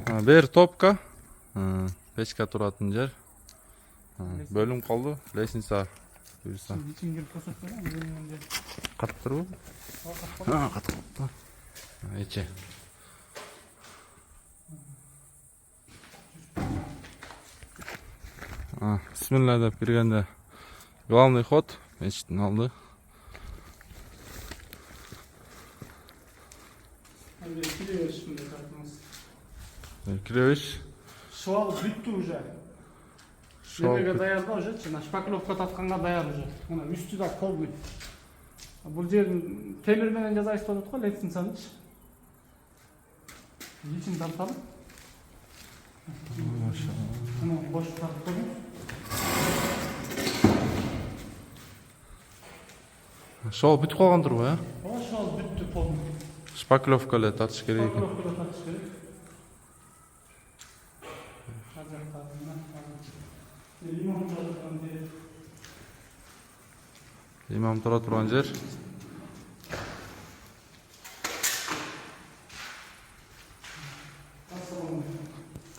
Бер топка. Печка туратын жер. Бөлүм калды. Лестница. Буюрса. İçin girip koşup böyle mi? Катып турбу? Катып калыптыр. Ичи. Бисмилла деп киргенде главный ход мечиттин алды. Hadi kiriyor şimdi kartımız. Киребиш. Швал бүттү уже. Немеге даяр да уже, жана шпаклевка татканга даяр уже. Мына үстү да полный. Бул жерин темир менен жасайсыз деп атат го, лестницаныч. Ичин тарталып. Мына бош тартып койдум. Шол бүтүп калгандыр го, О, швал бүттү полный. Шпаклевка эле тартыш керек экен. Шпаклевка тартыш керек. Имам тура турган жер.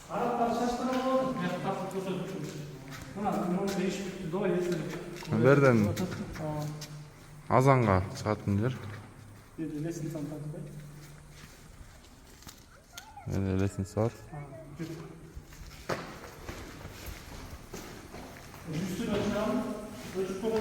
Араптар шаштырып алып, мен тартып көрсөтүп. Мына муну иш бүттү до, если. Берден азанга чыгатын жер. Лестницаны тартып. Лестница бар. Üstüne açalım. Ölçüp koyalım.